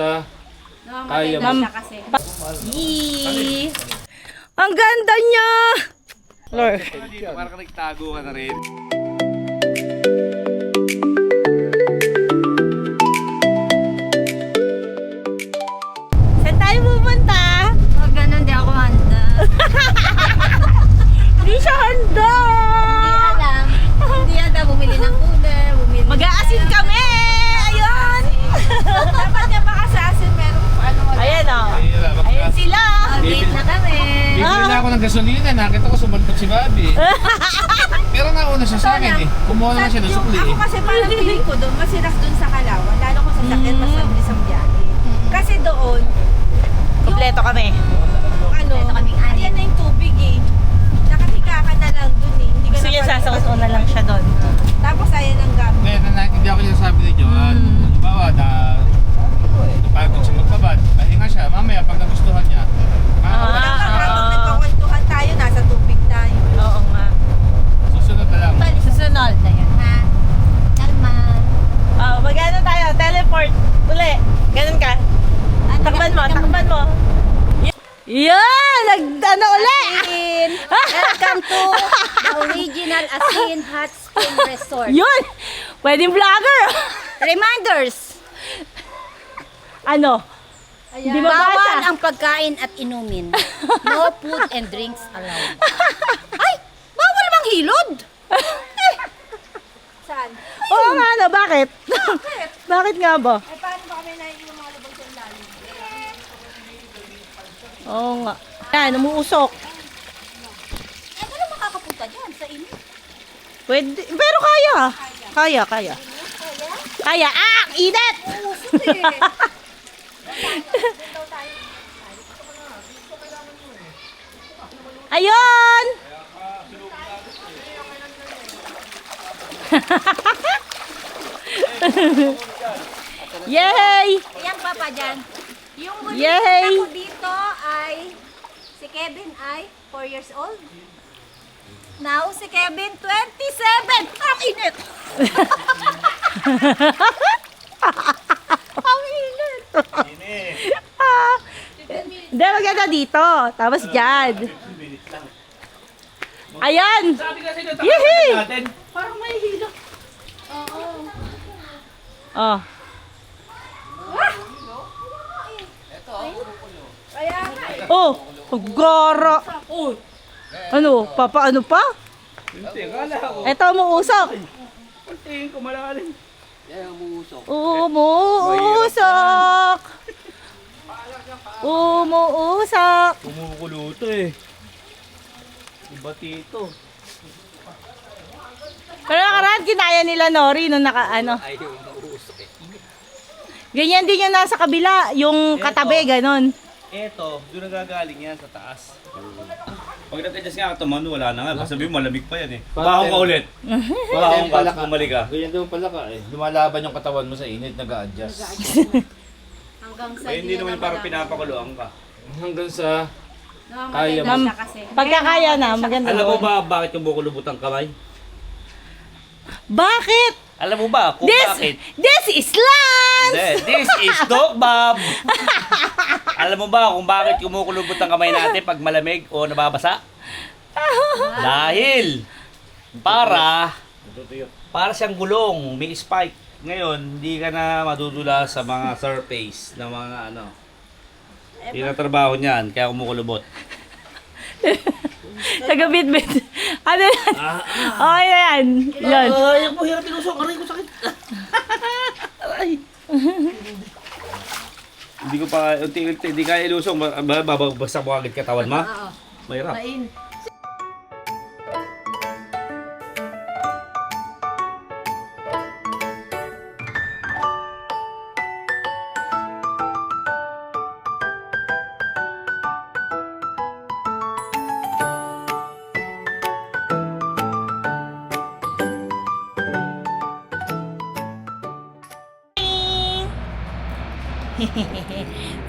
Kaya Ma'am. Yee! Ang ganda niya! Lord. Parang nagtago ka na rin. Saan tayo pupunta? Pag ganun, di ako handa. Hindi siya handa! Hindi handa. Bumili ng cooler, bumili. Mag-aasin kami! Ayun! Dapat niya baka sa asin meron kung ano wala. Ayan o. Ayan sila! Late na kami. Bibili na ako ng gasolina. Nakita ko sumalpot si Bobby. Pero nauna siya sa akin eh. Kumuha na siya ng sukli Ako eh. kasi parang feeling ko doon, masiras doon sa Kalawan. Lalo kung sa sakyan, mas mabilis ang biyahe. Kasi doon, Kompleto kami. ano, Kompleto kaming anim. ayan na yung tubig eh. Nakahiga ka na lang doon eh. Hindi ka Gusto niya sasawas na lang siya doon. Tapos ayan ang gamit. Kaya nanaintindihan ko yung sabi ni Joan. Halimbawa na napagod siya magpabad. Pahinga siya. Mamaya pag nagustuhan niya, makakabalik Habang siya. nagkakwentuhan tayo, nasa tubig tayo. Oo nga. Susunod na lang. Susunod. Na yan, ha? Kalma. Oh, magano tayo? Teleport. Uli. Ganun ka. Takban mo, takban mo. Yan! Nagdano uli! Welcome to the original Asin Hot Spring Resort. Yun! Pwedeng vlogger! Reminders! Ano? Di ba Bawal basa? ang pagkain at inumin. No food and drinks allowed. Ay! Bawal mang hilod! Saan? Oo nga na, bakit? Bakit nga ba? Ay, paano ba kami naiinom mga lubog sa lalim? Oo nga. Yan, umuusok. Eh, wala makakapunta dyan sa inyo. Pwede, pero kaya. Kaya, kaya. Kaya. Ah! Init! Usot eh. Ayun! Yay! Ayan pa pa dyan. Yung huli Yay! ko dito ay si Kevin ay 4 years old. Now si Kevin 27. Ang init! Ang init! Ah, hindi, maganda dito. Tapos dyan. Ayan! Yehey! Parang may hila. Oh. Kaya nga eh. Oh! Gara! Ano? Papaano pa? Hindi, kala ko. Eto, umuusok. Tingin ko malalim. Umuusok! Umuusok! Kumukulo to eh. Iba tito. Pero nakaraan, kinaya nila Nori nung ano. Ganyan din yung nasa kabila, yung katabi, ganon. Eto, doon nagagaling yan sa taas. Pag nag-adjust nga ito, Manu, wala na nga. Sabi mo, malamig pa yan eh. Bahong ka ulit. Bahong ka, bumalik ka. Ganyan daw pala ka eh. Lumalaban yung katawan mo sa init, nag-a-adjust. Hanggang sa Eh, hindi naman yung parang pinapakuluan ka. Hanggang sa Kaya Ma'am, siya kasi. pagkakaya na, maganda. Alam mo ba bakit yung buko lubot ang kamay? Bakit? Alam mo ba kung bakit? This is Lance! Hindi, this is Dog Bob! Alam mo ba kung bakit kumukulubot ang kamay natin pag malamig o nababasa? Dahil para siyang gulong, may spike. Ngayon, hindi ka na madudula sa mga surface na mga ano. Hindi na trabaho niyan, kaya kumukulubot. Taga-bit-bit. Ano yan? Okay na yan. Yan. Ay, ako hirap inusok. Aray ko sakit. Aray. Hindi ko pa, unti-unti, hindi kaya ilusok. Babagsak mo agad katawan mo? Mahirap.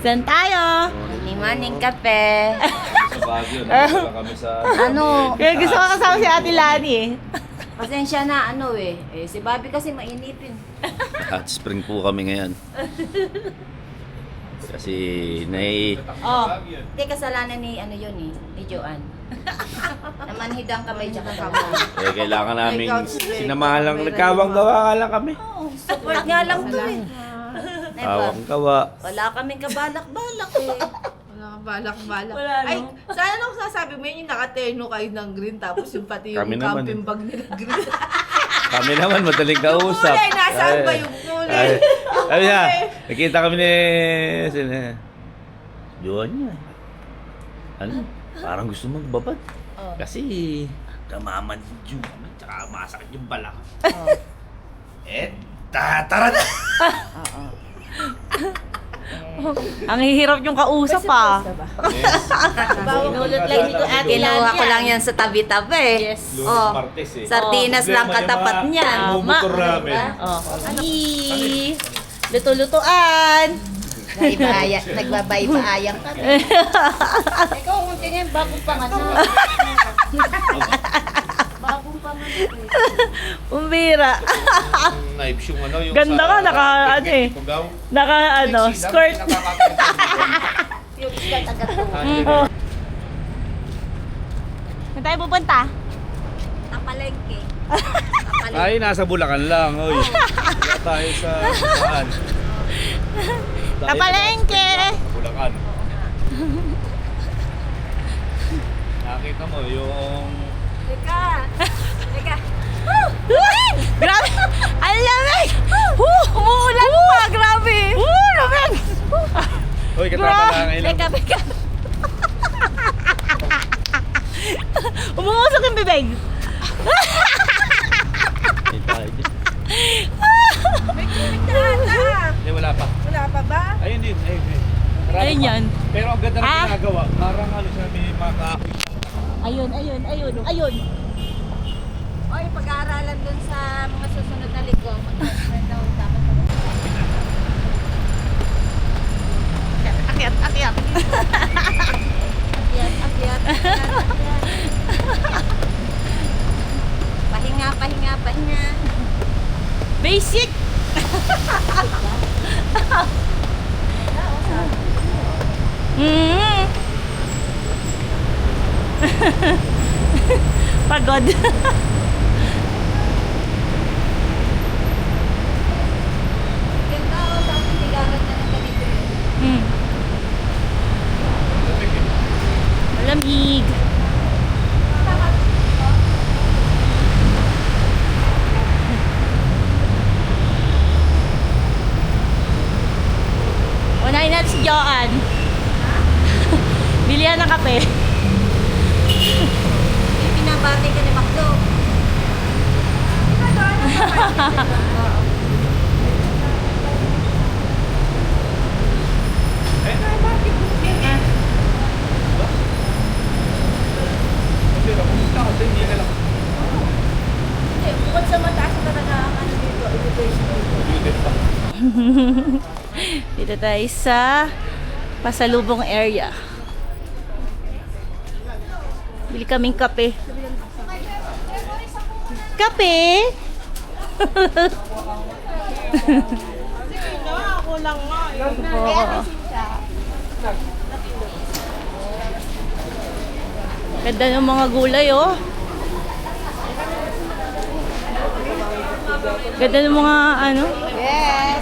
Saan tayo? Morning kape. sa Baguio, nagpunta kami sa... Ano? Kaya gusto ko kasama si Ate Lani eh. Pasensya na ano eh. Si Bobby kasi mainitin. Hot spring po kami ngayon. Kasi Oh. Hindi, kasalanan ni ano yun eh, ni Joanne. Namanhid ang kamay tsaka kamay. kailangan namin sinamahan lang. Nagkawang-gawa nga lang kami. Support nga lang to eh. Diba? Kawang-gawa. Wala kaming kabalak-balak eh. Wala kang balak-balak. Wala, no? Ay, sana nung sasabi mo yun, yung nakaterno kayo ng green, tapos yung pati yung Kami naman camping eh. bag nila green. Kami naman, madaling kausap. Kulay, nasaan ba yung kulay? Sabi niya, nakita kami ni... Doon niya. Ano? Parang gusto magbabad. Kasi namamanhid yung kami, tsaka masakit yung balak. Tara na! Ang hihirap yung kausap ah. Inulot lang dito at kinuha ko lang yan sa tabi-tabi. Yes. Oh, Martes eh. sardinas lang katapat niyan. Bumutor ramen. Oh. Luto-lutuan. Nagbabay-baayang kami. Ikaw, kung tingin, bagong panganak. Bagong panganak. Umbira. Knives yung ano, yung Ganda ka, naka ano eh. Pagaw. Naka ano, skirt. Yung isgat agad ko. Oh. Saan tayo pupunta? Napalengke. Ay, nasa Bulacan lang. Oy. Wala tayo sa saan. Kapalengke! Bulacan. Nakita mo yung... Teka. Teka. Grabe! Ang lamig! Umuulan pa! Grabe! Lamig! Uy, katrapa lang. Teka, teka. Umuusok yung bibig! Hindi, wala pa. Wala pa ba? Ayun din. Ayun. Ayun yan. Pero ang ganda na Ah. ginagawa. Parang ano siya, may mga kaapoy. Ayun, ayun, ayun, ayun. Oy, pag-aaralan dun sa mga susunod na linggo. Mag-transfer daw dapat ako. Akyat, akyat. Akyat, akyat, akyat, akyat. Pahinga, pahinga, pahinga. Basic! Mm. Pagod. Ganda o, tapos hindi gamit na ng ganito yun. Mm. Malamig. Unahin natin si Joanne. Bilihan ng kape. Pinabati ka ni Macdo. Hindi, bukod sa mataas na talaga ang ano dito, elevation. Dito tayo sa pasalubong area. Bili kaming kape. Kape? Ako lang nga. Oo. Ganda ng mga gulay, oh. Ganda ng mga ano. Yes.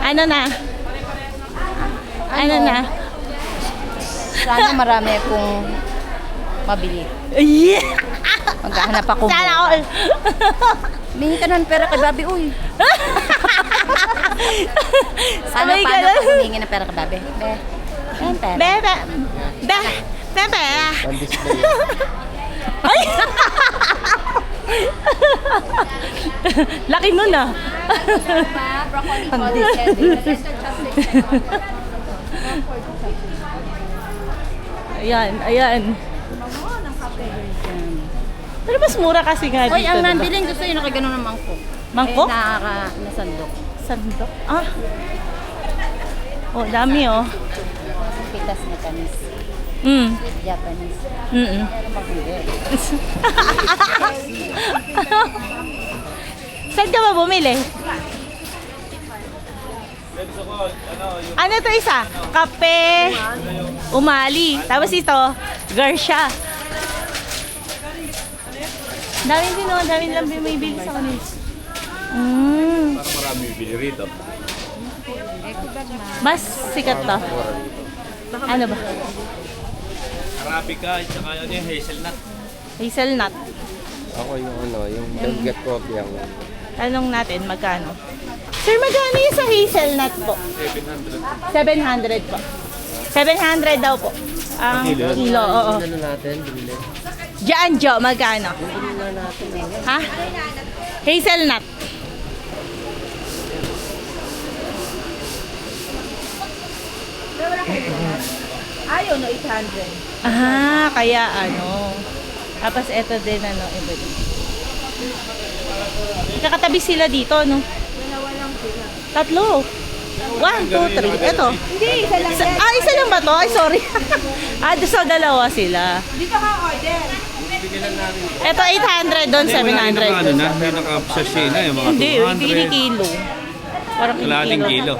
Ano na? Ano na? Sana marami akong mabili. Yeah! Maghahanap ako. Sana all! Humingi ka ng pera kay Babi, uy. Paano, Sabay paano ganun. pag humingi ng pera kay Babi? Be. Ayun, pera. Bebe! Bebe! Ay! Laki nun ah. Broccoli college. Ayan, ayan. Pero mas mura kasi nga dito. Uy, ang diba? nandiling gusto yun nakaganon ng mangkok. Mangkok? Nasandok. Sandok? Ah. Oh, dami oh. Pitas na kanis. Mm. Japanese. Mm. Pero magbili. Saan ka ba bumili? Gusto ko, ano, yung Ano to isa? Kape, umali. Tapos ito, Garcia. Daming din naman, daming lang may bili sa kanila. parang marami bibili rito. Mas sikat to. Ano ba? Arabica, at saka yun yung hazelnut. Hazelnut. Ako yung ano, yung Belgian coffee ang Tanong natin magkano. Sir, magkano yung sa hazelnut po? 700 po. 700 daw po. Ang kilo, oo. ano natin, binili. Diyan, Jo, magkano? Ha? Hazelnut. Ayaw, no, 800. Ah, kaya ano. Tapos eto din ano, iba din. Kakatabi sila dito, no? Dalawa lang sila. Tatlo. 1, 2, 3. Eto. Hindi, isa lang yan. Isa lang ba to? Ay, sorry. so dalawa sila. Dito ka order. Eto 800 doon, 700. Ano na, may naka-sachet na yung mga Hindi, 200. kinikilo. Parang Kalahating kilo.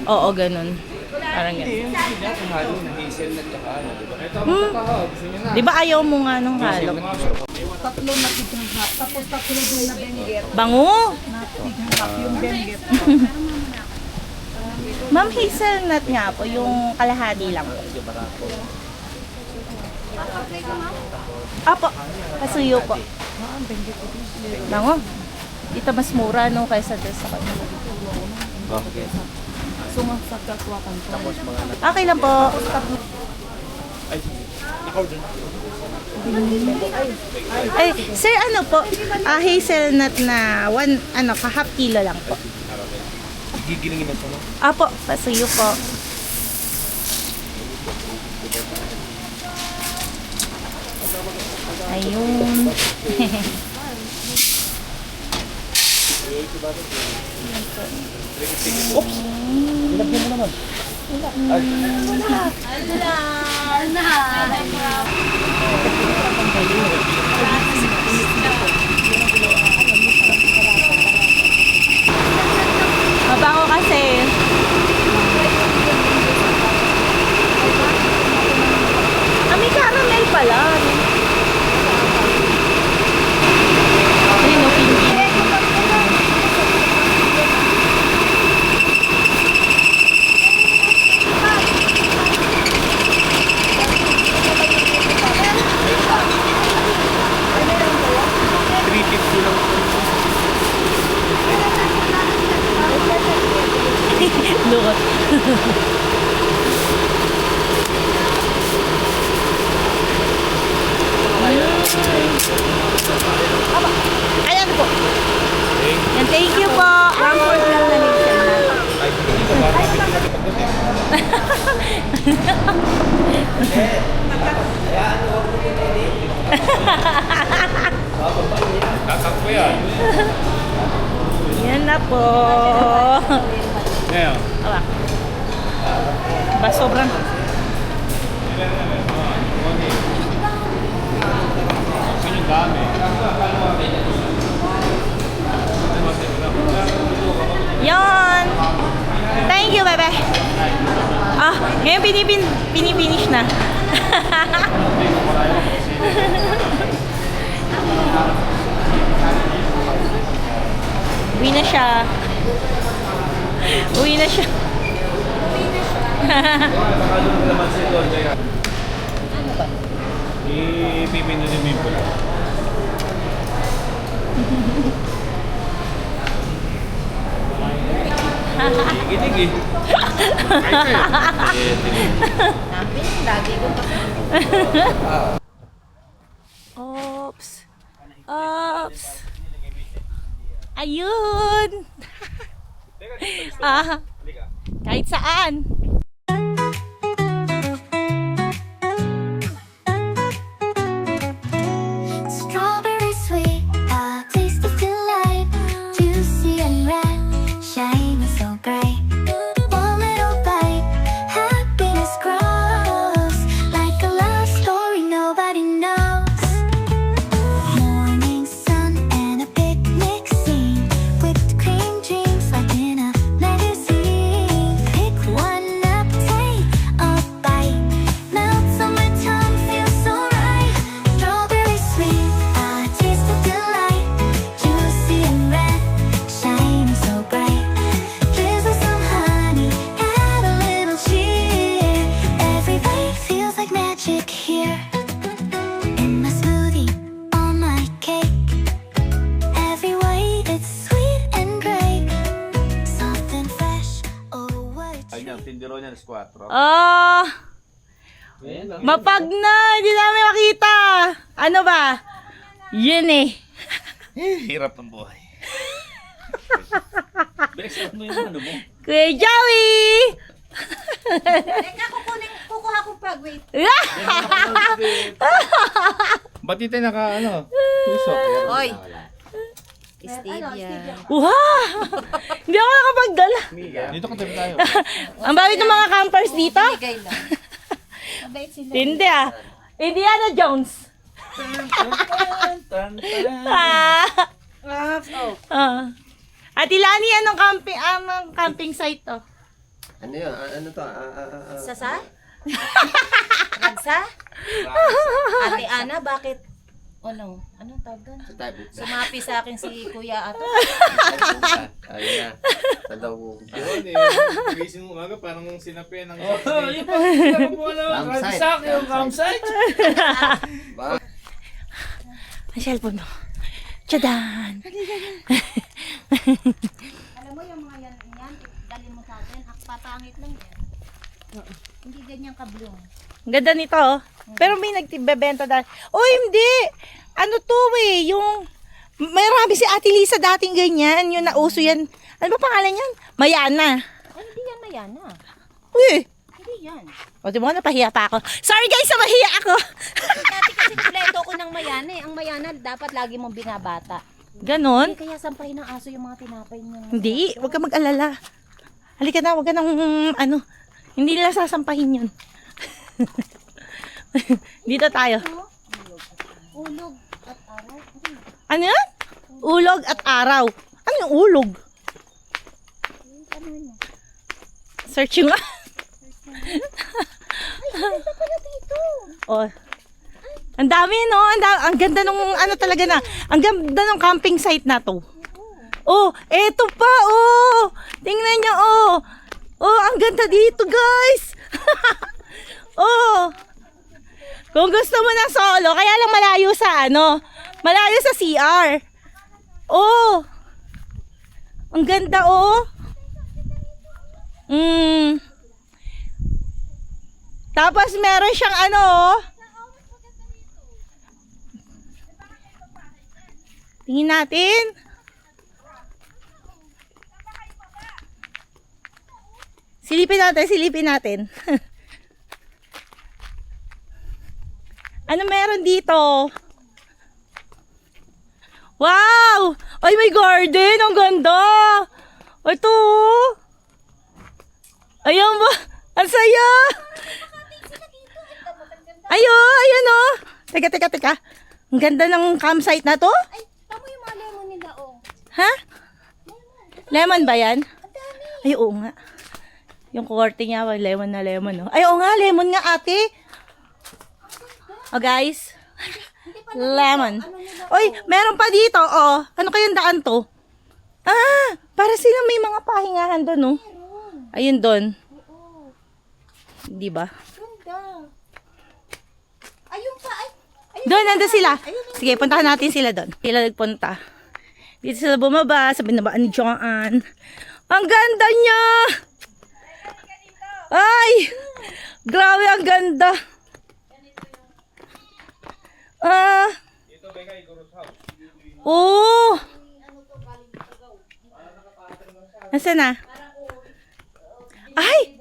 Oo, ganun. Parang ganun. Di ba ayaw mo nga nung halo? Tatlo na bigyan hap. Tapos tatlo din na benget. Bango! Bigyan hap yung benget. Ma'am, hazelnut nga po, yung kalahati lang po. Apo, kasuyo po. Bango. Dito mas mura no kaysa doon sa kanya. Okay. Okay lang po. Ay, sir, ano po? Hazelnut na half kilo lang po. Gigilingin na ito, no? Apo, pasuyo po. Ayun. Mabango kasi. May caramel pala. Ayun, no, pingin. Lukot. Ayan po. Yan, thank you po. One fourth lang na hazelnut. Tatakbo yan. Yan na po. Ngayon. Aba. Ba, sobrang. Yung dami. Yon. Thank you, bebe. Ngayon pinipinish na. Uwi na siya. Uwi na siya. Ipipinunin mo yung pula. Ginig eh. Lagi ko pa. Oops. Oops. Ayun. Kahit saan. Strawberry sweet, a taste of delight. Juicy and red, shiny so bright. One little bite, happiness grows. Like a love story nobody knows. Morning sun and a picnic scene. Whipped cream dreams like in a magazine. Yan, tindero niyan is 4. Oh! Mapag na! Hindi namin makita! Ano ba? Yun eh. Hirap ng buhay. Bexat mo yung ano mo. Kuya Joey! Teka, kukuha ko pag, wait. Ba't di tayo tusok? Hoy. Stevia. Wow! Hindi ako nakapagdala. Dito ka tayo. Ang bawit ng mga campers dito? Bigay lang. Mabait sila. Hindi ah. Indiana Jones. Ah. Ate Lani, anong camping site to? Ano yun? Ano to? Sasa? Ragsa? Ate Ana, bakit? Ano? Anong tawag doon? Sa tayo. Sumapi sa akin si Kuya Ato. Ayun na. Sa daw. Yun gising mo umaga parang sinapi ng Campsite. yung campsite. Ang cellphone mo. Tchadan! Alam mo yung mga yan, dalhin mo sa akin, papangit lang yan. Hindi ganyan kablong. Ang ganda nito oh. Pero may nagbebenta dahil. Oh, hindi! Ano to eh, yung... Marami si Ate Lisa dating ganyan, yung nauso yan. Ano ba pangalan yan? Mayana. Ay, hindi yan Mayana. Uy! Hindi yan. O, di mo, napahiya pa ako. Sorry guys, napahiya ako. Dati kasi kompleto ko ng Mayana eh. Ang Mayana dapat lagi mong binabata. Ganon? Eh, kaya sampahin ng aso yung mga tinapay niyo. Hindi, huwag ka mag-alala. Halika na, huwag ka nang, hindi nila sasampahin yun. Dito tayo. Ulog at araw. Ano yan? Ulog at araw. Ano yung ulog? Search yung Oh. Ang dami no, ang ganda nung ano talaga na. Ang ganda ng camping site na to. Oh, eto pa oh. Tingnan niyo oh. Oh, ang ganda dito, guys. Oh. Kung gusto mo ng solo, kaya lang malayo sa malayo sa CR. Oh. Ang ganda oh. Tapos meron siyang tingin natin. Silipin natin. Ano meron dito? Wow! Ay, may garden. Ang ganda. Ito. Ayan ba? Ang saya. Ayun oh. Teka. Ang ganda ng campsite na to. Ay, tamo yung mga lemon nila, oh. Ha? Lemon ba yan? Ay, oo nga. Yung korte niya, lemon na lemon. Oh. Ay, oo nga, lemon nga ate. Oh, guys. Lemon. Oy, meron pa dito, oh. Ano kayang daan to? Ah, para sila may mga pahingahan doon, oh. Ayun doon. Di ba? Ganda. Ayun pa, ay. Doon, nandun sila. Sige, puntahan natin sila doon. Sila nagpunta. Dito sila bumaba, sa binabaan ni Joanne. Ang ganda niya! Ay! Grabe, ang ganda. Oh! Nasaan na? Ay!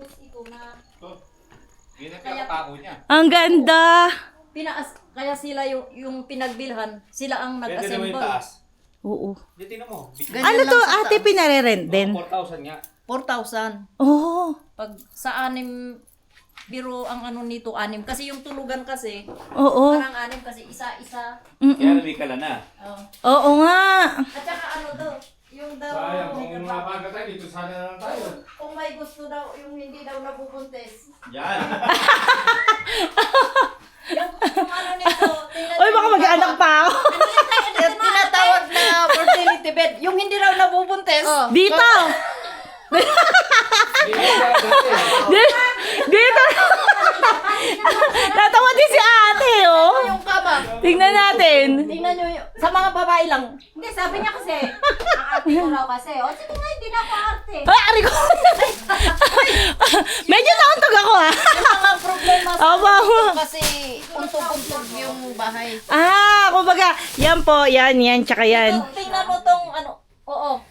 Ang ganda! Kaya sila yung pinagbilhan, sila ang Pwede naman yung nag-assemble. taas. Oo. Di, tingnan mo. Ano to, ate, pinare-rent din? 4,000 nga. 4,000. Oh. Pag sa 6, biro ang ano nito, 6. Kasi yung tulugan kasi, Oo. parang 6 kasi isa-isa. Kaya lumikala na. Oo nga. At saka ano to, yung daw, Kung mabaga tayo, dito sana na lang tayo. kung may gusto daw, yung hindi daw nabubuntes. Yan. Yung ano nito, tingnan Oy, nyo baka yung mag-anak pa ako. yung tinatawag na fertility bed. Yung hindi daw nabubuntes. Dito. Dito. Natawa din si ate, oh. Yung kama. Tingnan natin. Tingnan nyo, sa mga babae lang. Hindi, sabi niya kasi, ang arte ko raw kasi. O, sige nga, hindi na ako arte. Ay, ari ko. kasi untog-untog yung bahay. Kumbaga, yan po, yan, tsaka yan. Tingnan mo tong ano. Oo,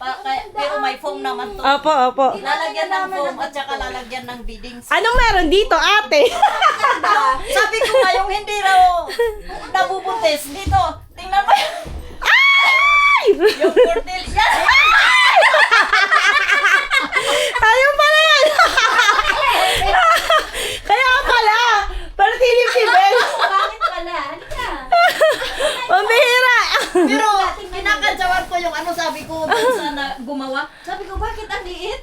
pero may foam naman to. Opo. Lalagyan ng foam at saka lalagyan ng beadings. Anong meron dito, ate? Sabi ko nga yung hindi raw nabubuntis. Dito, tingnan mo yun. Ay! Yung portal. Yan! Ayun pala yan! Kaya pala! Pero tinip-tibel! Bakit pala? Halika. Pambihira! Pero kinakantsawan ko yung ano sabi ko dun sa gumawa. Sabi ko, bakit ang liit?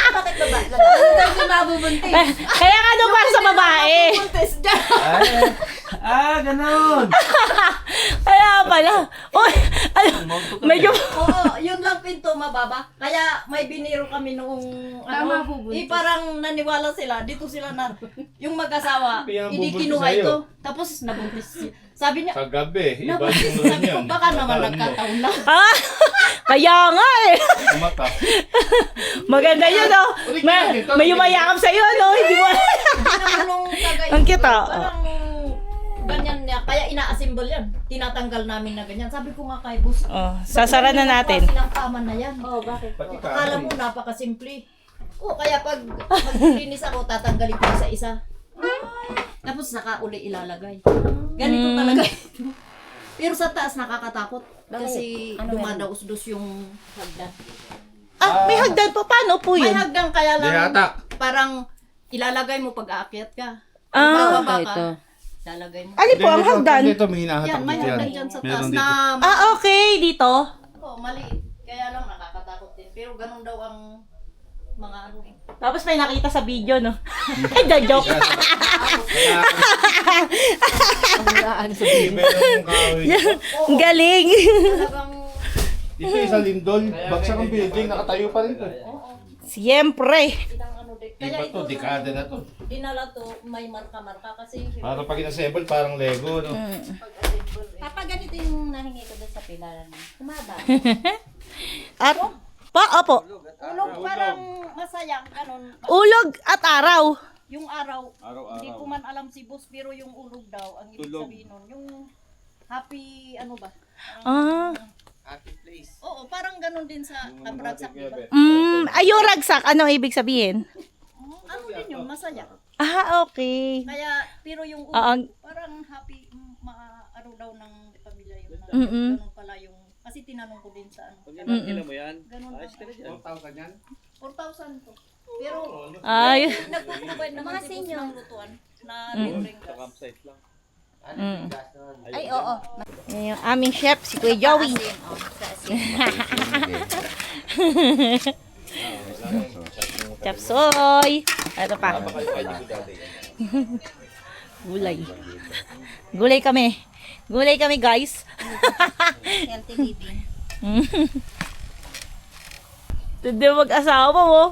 Bakit ba ba? Hindi mabubuntis. Kaya ka doon para sa babae. Buntis dyan. Ganun. Kaya pala. Uy! Medyo... Oo, yun lang pinto mababa. Kaya may biniro kami noong ano, parang naniwala sila. Dito sila na yung mag-asawa. Kaya Hindi bubuntis kinuha sa'yo. ito. Tapos nabuntis siya. Sabi niya, Sa gabi, iba nabuntis. yung ulan Sabi ko, yan. baka naman nagkataon lang. Kaya nga eh. Mata. Maganda yun, oh. May yumayakap sa'yo, no? Hindi mo... Hindi naman nung kagaya. Ang cute, ah. Parang ganyan niya. Kaya ina-assemble yan. Tinatanggal namin na ganyan. Sabi ko nga kay boss. Sasara na natin. Silang kama na yan. Oh, bakit? Pati Akala mo napakasimple. Kaya pag maglilinis ako, tatanggalin ko isa-isa. Tapos saka uli ilalagay. Ganito talaga ito. Pero sa taas nakakatakot. Kasi dumadaos-dos yung hagdan. May hagdan po. Paano po May yun? hagdan kaya lang Dihata. parang ilalagay mo pag aakyat ka. Ah, Bababa ka, ilalagay mo. Alin po ang hagdan? Dito, may hinahatak Yan, may dito hagdan yan. dyan sa Meron taas dito. na Okay, dito. maliit. Kaya lang nakakatakot din. Pero ganun daw ang mga ano eh. Tapos may nakita sa video, no? Ay, joke. Meron yung kahoy. Ang galing. Talagang Dito isa lindol, bagsak ang building, nakatayo pa rin to. Siyempre. ilang ano din. Iba to, dekada na to. Dinala to, may marka-marka kasi Para pag inassemble, parang Lego, no? pag-assemble eh. Papa, ganito yung nahingi ko doon sa pilaran. Kumaba. At, opo. Ulog parang masaya, ganun. Ulog at araw. Yung araw, hindi ko man alam si boss, pero yung ulog daw, ang ibig sabihin nun, yung happy, ano ba? Happy place. Oo, parang ganun din sa kabragsak, di ba? Yung ragsak, ano ibig sabihin? Ano din yun, masaya. Okay. Kaya, pero yung parang happy, ano daw ng pamilya yun. Na, ganun pala yung, kasi tinanong ko din sa ano. Ilan mo yan? Ganun pa. 4,000 yan? 4,000 to. Pero, Ay. nagpo-provide naman Mga si boss senior. ng lutuan na libreng gas. Campsite lang. Ay, oo. Yan yung aming chef, si Kuya Joey. Chapsoy. Ito pa. Gulay. Gulay kami. Gulay kami, guys. Healthy living. Hindi mag-asawa mo.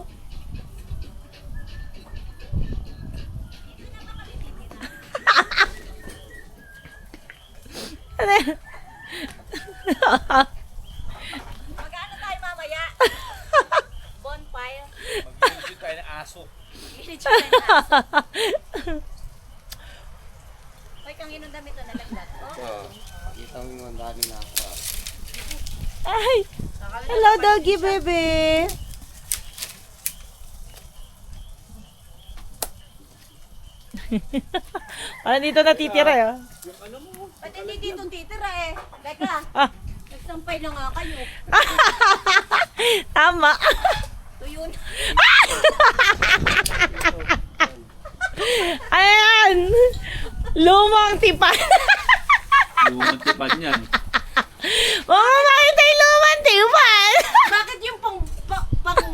Mag-ano tayo mamaya? Bonfire. Mag-visit tayo ng aso. Hoy, kang inong damit na nalaglag. Oh. Kita mo yung dami na ako. Ay. Hello, doggy baby. Parang dito natitira eh. Ba't hindi dito titira eh? Teka, nagsampay na nga kayo. Tama. Tuyo na. Ayan. Lumang tipan. Lumang tipan yan. Oh, nakita yung lumang tipan. Bakit yung pang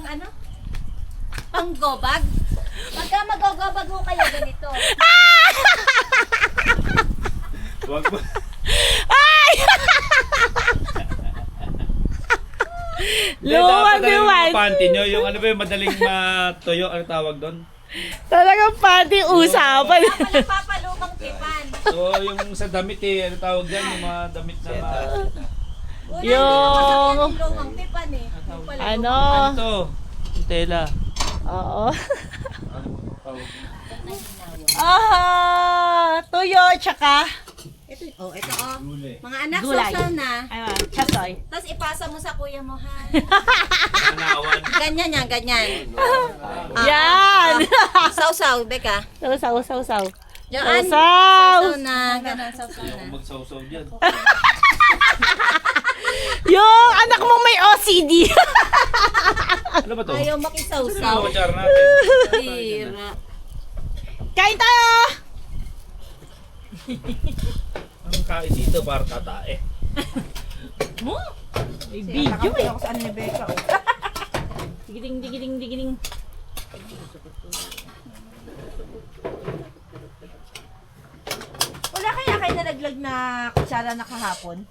ano? Panggobag? Pagka magogobag ho kayo ganito. Wag mo. Lumang tipan. Panty nyo, yung ano ba yung madaling matuyo, ano tawag doon? Talagang pati usapan. Pala papalumang tipan. So, yung sa damit eh, ano tawag dyan, yung mga damit na Una, Yung... lumang tipan eh. Yung pala Ano? Ito, yung tela. Oo. Tuyo, tsaka Ito, ito. Mga anak, Gulay. sausaw na. chasoy. Tapos ipasa mo sa kuya mo, ha? Nanawan. Ganyan yan, ganyan. Yan! Sausaw, Beka. Sausaw. Diyan. Sausaw! Sausaw na. Ganun, sausaw na. Magsawsaw dyan. Yung anak mong may OCD. Ano ba to? Ayaw Ano makisawsaw. ba kutsara natin? Tira. Kain tayo! Ang kain dito para tatae. May video eh. Ako sa ano ni Becca. Oh. Digiling. Wala kaya kayo nalaglag na kutsara na kahapon?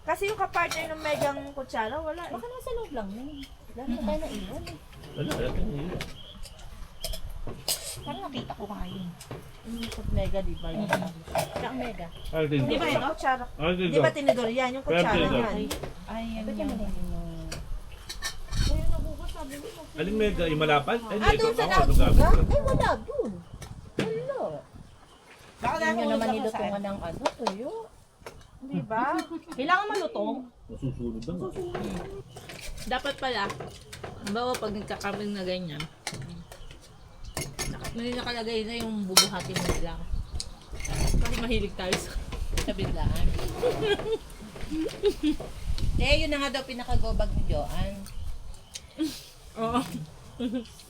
Kasi yung kapartner ng megang kutsara, wala eh. Baka nasa loob lang na. Dami tayo na iwan. Wala. Parang nakita ko kayo. Yung sa mega, di ba? Yung Saan mega? Di ba ito? Kutsara. Di ba tinidor yan? Yung kutsara yan. Ay, yan yan. Aling mega, imalapad? Ay, Doon sa nagsuga? Ay, wala doon. Wala. Baka Hindi nyo naman nilutungan ng ano, tuyo. Di ba? Kailangan malutong. Masusunod lang. Dapat pala, bawa pag nagkakaming na ganyan, may nakalagay na yung bubuhatin mo lang. Kasi mahilig tayo sa biglaan. Yun na nga daw pinakagobag ni Joanne. Oo.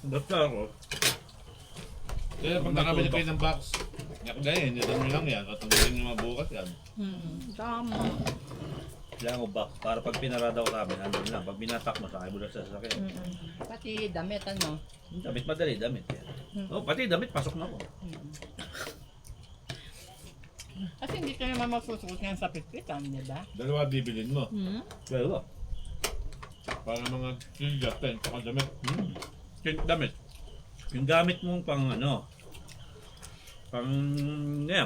Basta ako. Kaya pag nakabili kayo ng box, ganyan, nito nyo lang yan. Tatanggalin nyo mabukas yan. Tama. Kailangan ko back para pag pinarada ko sa amin, andun lang. Pag binatak mo, sakay mo lang sa sasakyan. Pati damit, ano? Damit madali, damit. Oh, pati damit, pasok na ako. Kasi hindi ka naman magsusuot ngayon sa pitpitan, di ba? Dalawa bibilin mo. Pero, Para mga silya, tent, saka damit. Damit. yung gamit mong pang ano,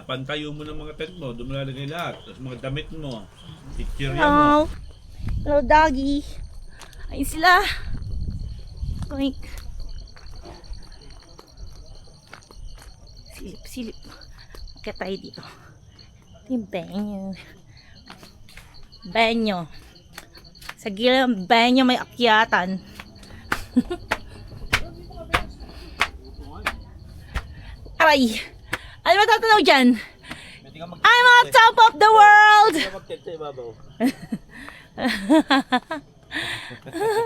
pantayo mo ng mga tent mo, doon mo lalagay lahat. Tapos mga damit mo, picture mo. Hello. Hello, doggy. Ayun sila. Oink. Silip. Akit tayo dito. Ito yung banyo. Sa gilid ng banyo may akyatan. Aray! Ano matatanaw dyan? I'm on top of the world!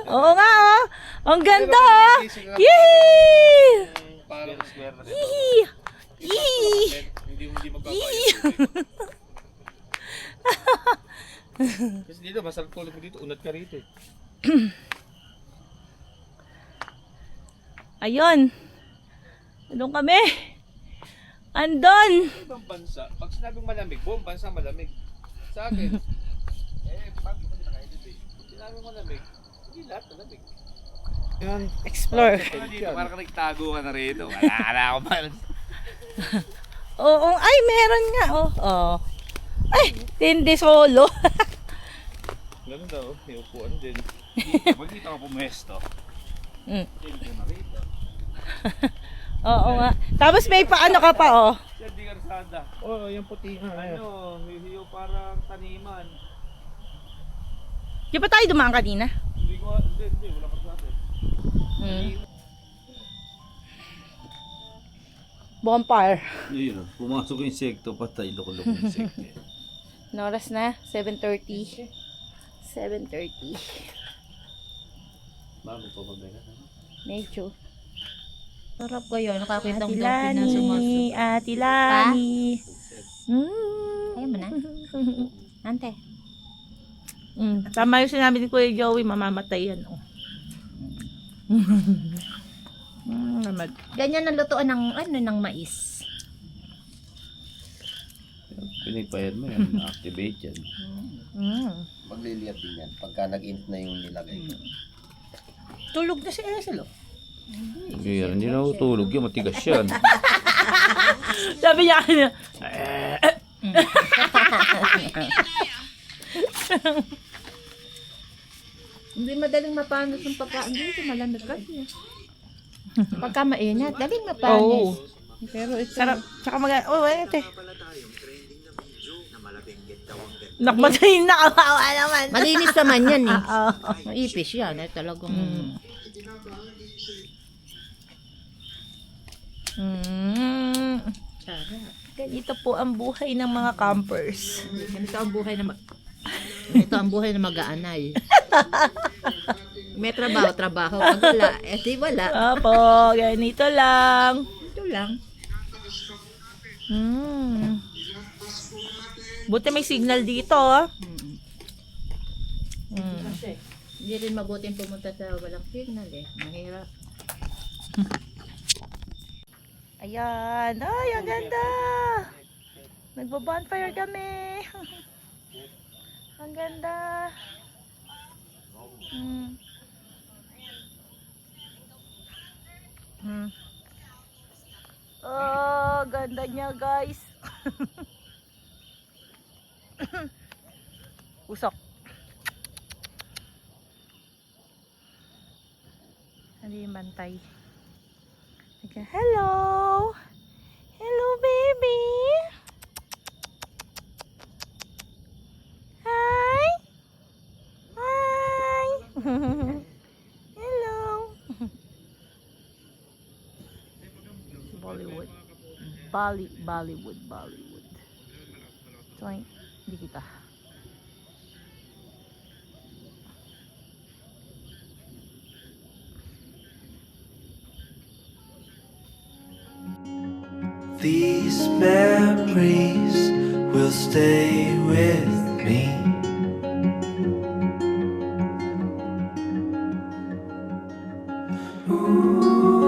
Oo nga oh! Ang ganda oh! Yee! Yee! Yee! Yee! Kasi dito, masarap tulog mo dito. Unat ka rito eh. Ayun! Doon kami! Andon! Ibang bansa, pag sinabing malamig, buong bansa malamig. Sa akin, pag hindi naka-edit sinabing malamig, hindi lahat malamig. Yan. Explore. Dito, parang nagtago ka na rito. Wala ako man. Oo, ay meron nga oh. Oh. Ay, tindi solo. Ganun daw, may upuan din. Pag dito ka pumesto, Mm. dito na rito. Oo nga. Tapos may paano ka pa oh. Yan, di karsada. Oo, yung puti nga. Ano, hihiyo parang taniman. Di ba tayo dumaan kanina? Hindi, wala karsada. Bonfire. Yun, pumasok yung insekto, patay, loko-loko yung insekto. Noras na, 7:30. 7:30. Mami po ba ba? Medyo. Sarap kayo, nakakitang Ate daw na Lani, Ate Lani. Ayaw mo na? Ante. Tama yung sinabi ni Kuya Joey, mamamatay yan. Oh. Namad. Ganyan ang lutuan ng, ng mais. Pinipayad mo yan, activate yan. Magliliyat din yan pagka nag-init na yung nilagay ko. Tulog na si Esel. Kaya hindi na utulog yan, matigas yan. Sabi niya kanya, Hindi madaling mapanos yung pagkain dito, malamig kasi. Pagka mainit, daling Oo. mapanis. Pero ito, Sarap. Tsaka oh, ate. Nakmatay na kawawa naman. malinis naman yan eh. Oo. Maipis yan. Eh, talagang... Sarap. Ganito po ang buhay ng mga campers. Ganito ang buhay na Ganito ang buhay na mag-aanay. May trabaho. Pag wala, di wala. Opo, ganito lang. Ito lang. Buti may signal dito, ah. Kasi, hindi rin mabuting pumunta sa walang signal eh. Mahirap. Ayan. Ay, ang ganda. Nagbo-bonfire kami. Ang ganda. Oh, ganda niya, guys. Usok. Ano yung bantay? Okay. Hello! Hello, baby! Hi! Hi! Hello! Bollywood. Bollywood. Join. Hindi kita. These memories will stay with me. Ooh.